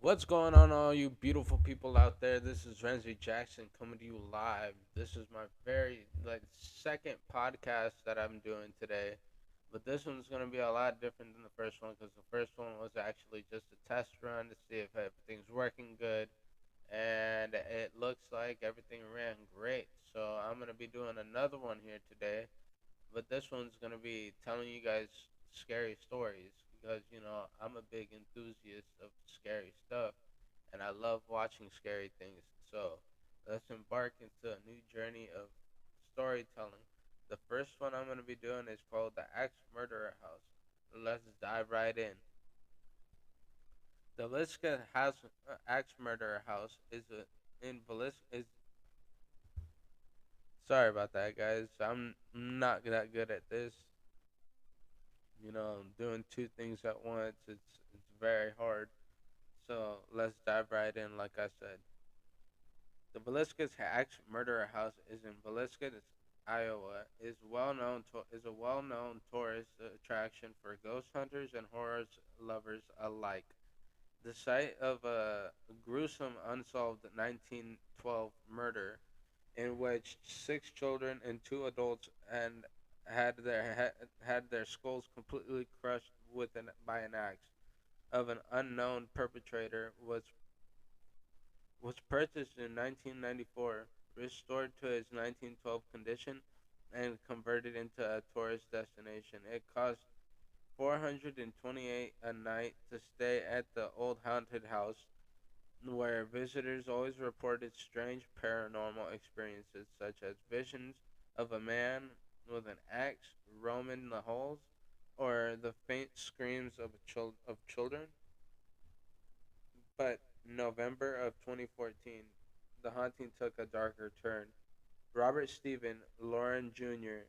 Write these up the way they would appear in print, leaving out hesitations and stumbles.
What's going on, all you beautiful people out there? This is Renzi Jackson coming to you live. This is my very second podcast that I'm doing today, but this one's gonna be a lot different than the first one because the first one was actually just a test run to see if everything's working good, and it looks like everything ran great. So I'm gonna be doing another one here today, but this one's gonna be telling you guys scary stories because I'm a big enthusiast of scary stuff and I love watching scary things. So let's embark into a new journey of storytelling. The first one I'm gonna be doing is called the Axe Murderer House. Let's dive right in. The Villisca House Axe Murderer House is in Villisca is. Sorry about that, guys. I'm not that good at this. Doing two things at once. It's very hard. So let's dive right in. Like I said, the Villisca's Axe Murderer House is in Villisca, Iowa. Is a well-known tourist attraction for ghost hunters and horror lovers alike. The site of a gruesome unsolved 1912 murder in which six children and two adults and had their skulls completely crushed by an axe of an unknown perpetrator was purchased in 1994, restored to its 1912 condition, and converted into a tourist destination. It cost 428 a night to stay at the old haunted house, where visitors always reported strange paranormal experiences, such as visions of a man with an axe roaming the halls, or the faint screams of children. But November of 2014, the haunting took a darker turn. Robert Stephen Lauren Jr.,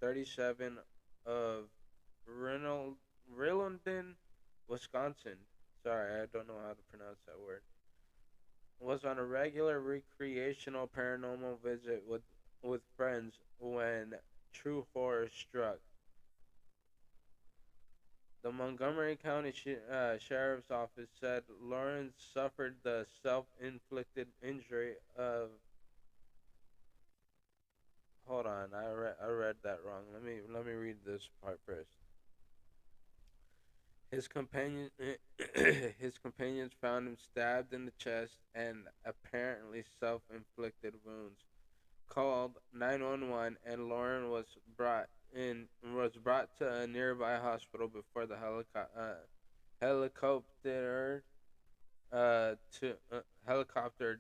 37, of Rillandon, Wisconsin. Sorry, I don't know how to pronounce that word. Was on a regular recreational paranormal visit with friends when true horror struck. The Montgomery County Sheriff's Office said Lawrence suffered the self-inflicted injury of. Hold on, I read that wrong. Let me read this part first. His companion his companions found him stabbed in the chest and apparently self-inflicted wounds. Called 911 and Lauren was brought to a nearby hospital before the helicopter to helicoptered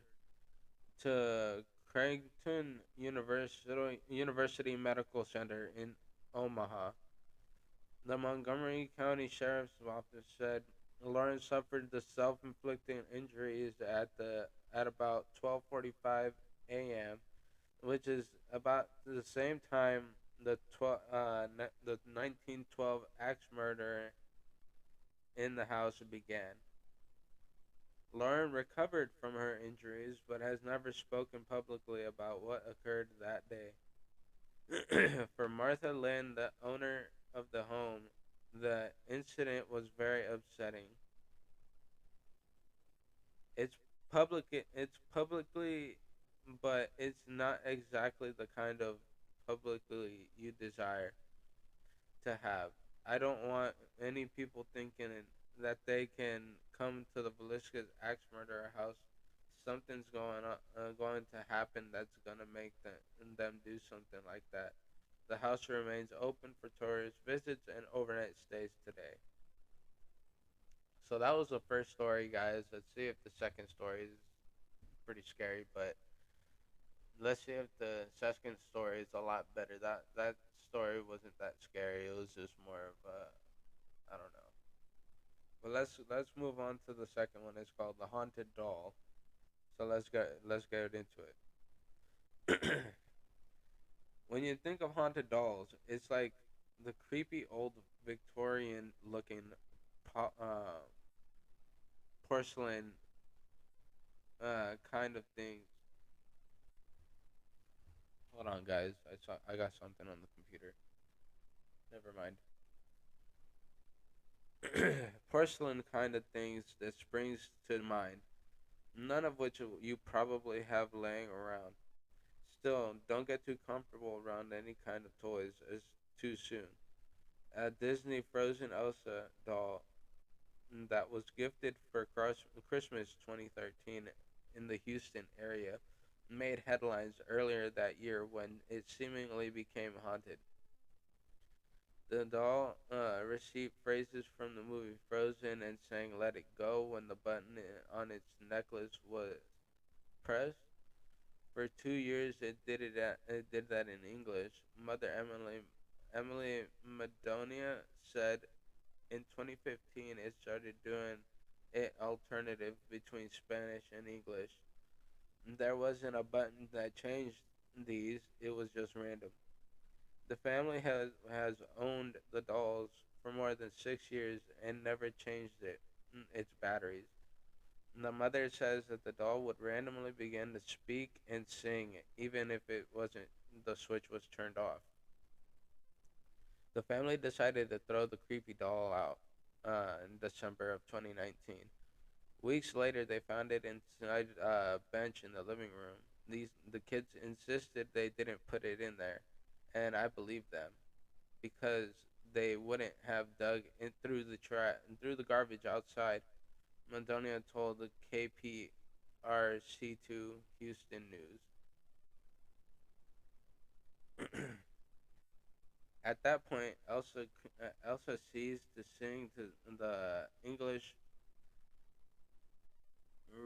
to Creighton University Medical Center in Omaha. The Montgomery County Sheriff's Office said Lawrence suffered the self-inflicted injuries at about 12:45 a.m., which is about the same time the 1912 axe murder in the house began. Lauren recovered from her injuries but has never spoken publicly about what occurred that day. For Martha Lynn, the owner of the home, the incident was very upsetting. It's it's publicly, but it's not exactly the kind of publicly you desire to have. I don't want any people thinking that they can come to the Villisca's axe murderer house. Something's going to happen that's gonna make them do something like that. The house remains open for tourist visits and overnight stays today. So that was the first story, guys. Let's see if the second story is pretty scary, but let's see if the second story is a lot better. That story wasn't that scary. It was just more of a I don't know. But let's move on to the second one. It's called the haunted doll. So let's get into it. When you think of haunted dolls, it's like the creepy old Victorian looking porcelain kind of thing. Hold on, guys. I got something on the computer. Never mind. porcelain kind of things that springs to mind, none of which you probably have laying around. Still, don't get too comfortable around any kind of toys as too soon. A Disney Frozen Elsa doll that was gifted for Christmas 2013 in the Houston area made headlines earlier that year when it seemingly became haunted. The doll received phrases from the movie Frozen and sang "Let It Go" when the button on its necklace was pressed. For 2 years, it did that in English. Mother Emily Madonia said in 2015 it started doing it alternative between Spanish and English. There wasn't a button that changed these; it was just random. The family has owned the dolls for more than 6 years and never changed its batteries. The mother says that the doll would randomly begin to speak and sing even if it wasn't the switch was turned off. The family decided to throw the creepy doll out in December of 2019. Weeks later, they found it inside a bench in the living room. The kids insisted they didn't put it in there, and I believed them because they wouldn't have dug in through the garbage outside. Madonia told the KPRC2 Houston News. At that point, Elsa ceased to sing to the English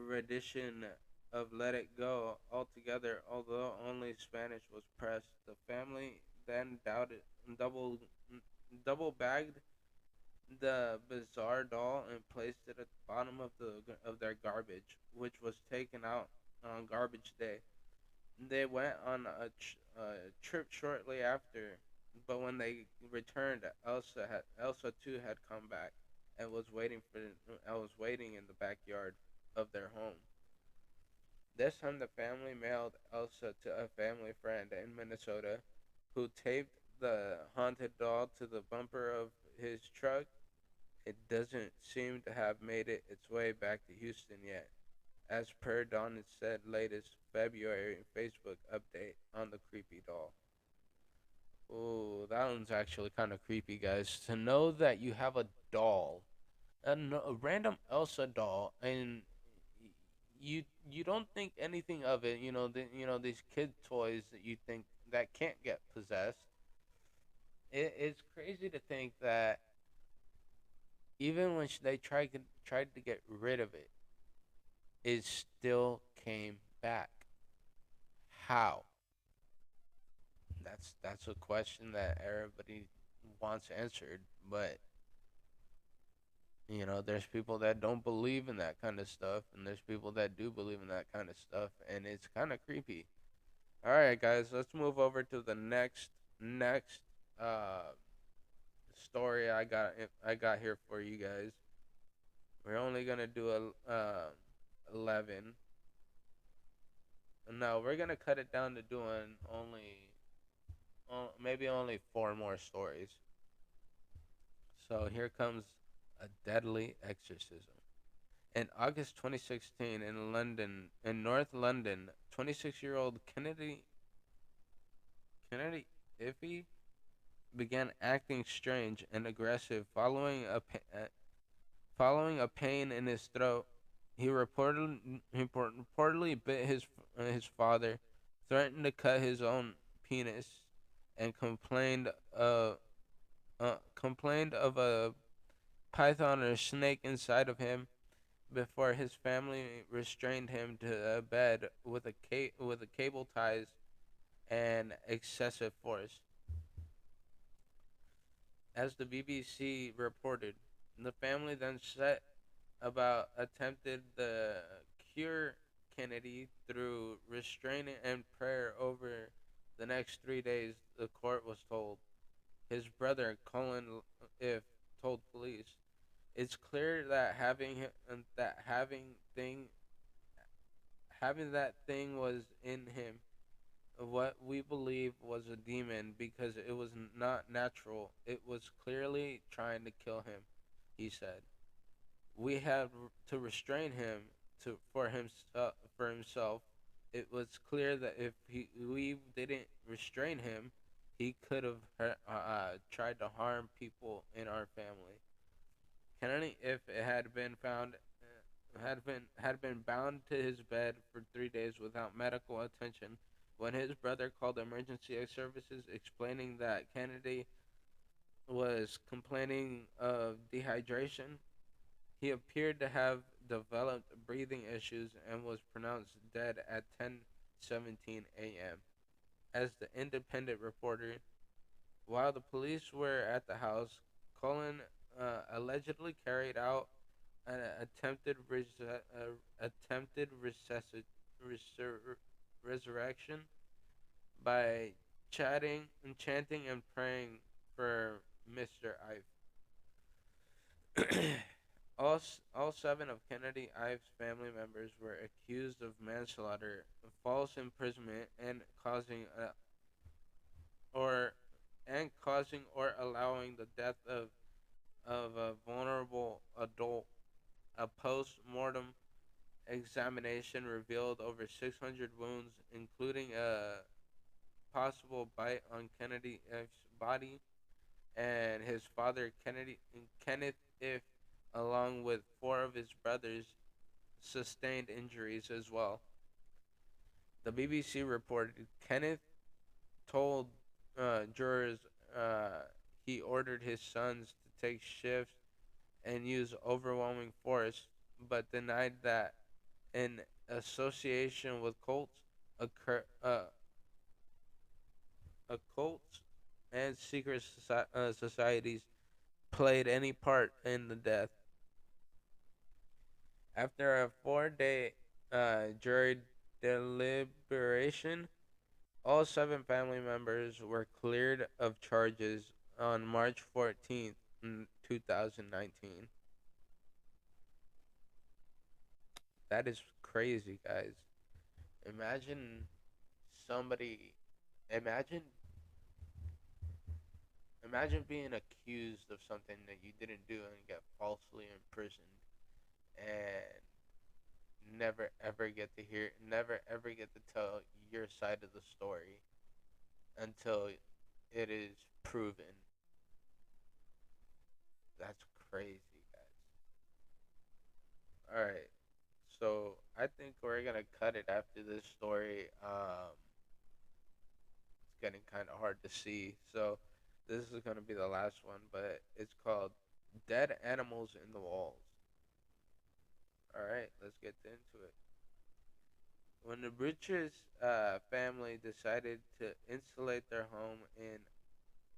rendition of "Let It Go" altogether, although only Spanish was pressed. The family then double double bagged the bizarre doll and placed it at the bottom of their garbage, which was taken out on garbage day. They went on a trip shortly after, but when they returned, Elsa too had come back and was waiting for I was waiting in the backyard of their home. This time, the family mailed Elsa to a family friend in Minnesota, who taped the haunted doll to the bumper of his truck. It doesn't seem to have made its way back to Houston yet, as per Don's said latest February Facebook update on the creepy doll. Ooh, that one's actually kind of creepy, guys. To know that you have a doll, a random Elsa doll, and you don't think anything of it. These kid toys that you think that can't get possessed. It's crazy to think that even when they tried to get rid of it, it still came back. How? That's a question that everybody wants answered, but there's people that don't believe in that kind of stuff, and there's people that do believe in that kind of stuff, and it's kind of creepy. All right, guys, let's move over to the next uh story I got here for you guys. We're only gonna do 11. No, we're gonna cut it down to doing maybe only four more stories. So here comes a deadly exorcism. In August 2016, in North London, 26-year-old Kennedy Iffy began acting strange and aggressive following a pain in his throat. He reportedly bit his father, threatened to cut his own penis, and complained of a python or snake inside of him before his family restrained him to a bed with with a cable ties and excessive force. As the BBC reported, the family then set about attempted the cure Kennedy through restraint and prayer over the next 3 days. The court was told. His brother Colin If told police, "It's clear that having that thing was in him. What we believe was a demon because it was not natural. It was clearly trying to kill him," he said. We had to restrain him for himself. It was clear that if we didn't restrain him, he could have tried to harm people in our family. Kennedy, if it had been found, had been bound to his bed for 3 days without medical attention. When his brother called emergency services, explaining that Kennedy was complaining of dehydration, he appeared to have developed breathing issues and was pronounced dead at 10:17 a.m. As the Independent reported, while the police were at the house, Cullen allegedly carried out an attempted resur- resurrection by chanting and praying for Mr. Ive. All seven of Kennedy Ives' family members were accused of manslaughter, false imprisonment, or causing or allowing the death of a vulnerable adult. A post-mortem examination revealed over 600 wounds, including a possible bite on Kennedy's body, and his father Kenneth If, along with four of his brothers, sustained injuries as well. The BBC reported Kenneth told jurors uh, he ordered his sons to take shifts and use overwhelming force, but denied that an association with occur, uh, cults and secret societies played any part in the death. After a 4-day jury deliberation, all seven family members were cleared of charges on March 14th, 2019. That is crazy, guys. Imagine somebody, imagine, imagine being accused of something that you didn't do and get falsely imprisoned and never ever get to tell your side of the story until it is proven. That's crazy, guys. All right. So I think we're gonna cut it after this story. It's getting kind of hard to see. So this is gonna be the last one, but it's called "Dead Animals in the Walls." All right, let's get into it. When the Bridges family decided to insulate their home in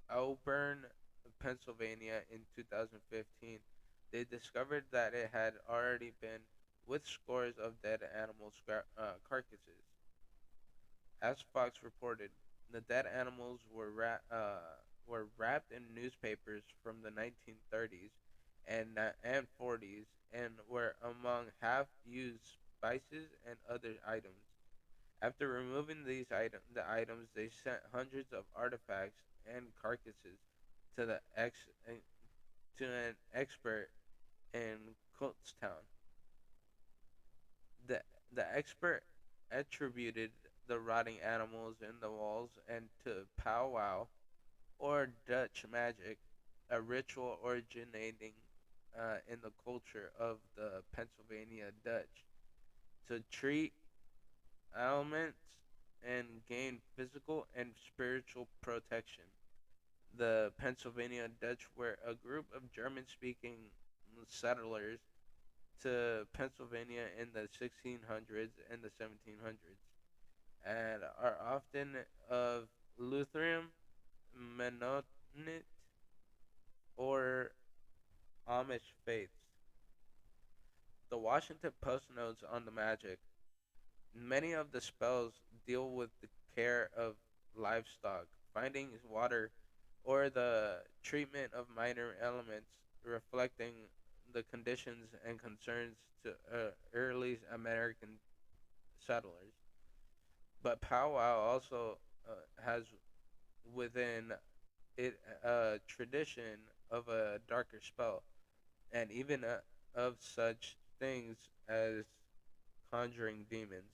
Auburn, Pennsylvania in 2015, they discovered that it had already been with scores of dead animal carcasses. As Fox reported, the dead animals were wrapped in newspapers from the 1930s and 40s and were among half-used spices and other items. After removing the items, they sent hundreds of artifacts and carcasses to to an expert in Kutztown. The the expert attributed the rotting animals in the walls and to powwow or Dutch magic, a ritual originating in the culture of the Pennsylvania Dutch to treat ailments and gain physical and spiritual protection. The Pennsylvania Dutch were a group of German speaking settlers to Pennsylvania in the 1600s and the 1700s and are often of Lutheran, Mennonite, or Amish faiths. The Washington Post notes on the magic. Many of the spells deal with the care of livestock, finding water, or the treatment of minor elements, reflecting the conditions and concerns to early American settlers. But powwow also has within it a tradition of a darker spell, and even of such things as conjuring demons.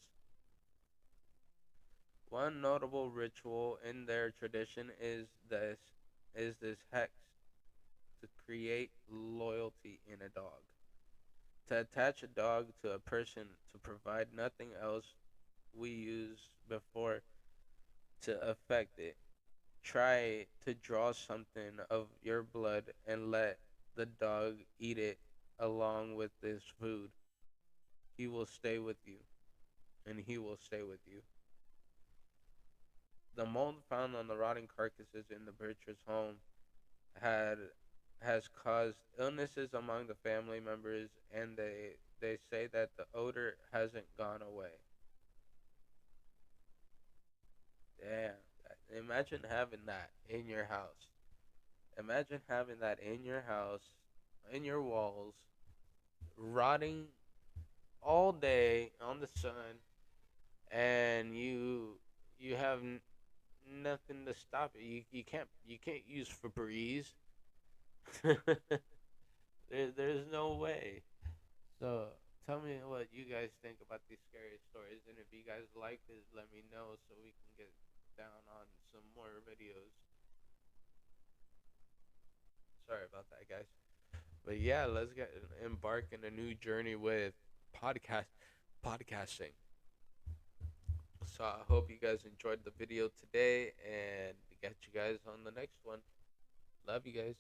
One notable ritual in their tradition is this hex to create loyalty in a dog. To attach a dog to a person to provide nothing else we use before to affect it. Try to draw something of your blood and let the dog eat it along with this food. He will stay with you, and he will stay with you. The mold found on the rotting carcasses in the Birchers' home had has caused illnesses among the family members, and they say that the odor hasn't gone away. Damn, imagine having that in your house. Imagine having that in your house, in your walls, rotting all day on the sun, and you have nothing to stop it. You can't use Febreze. There's no way. So tell me what you guys think about these scary stories, and if you guys like this, let me know so we can get down on some more videos. Sorry about that, guys. But yeah, let's get embark in a new journey with podcasting. So I hope you guys enjoyed the video today, and catch you guys on the next one. Love you guys.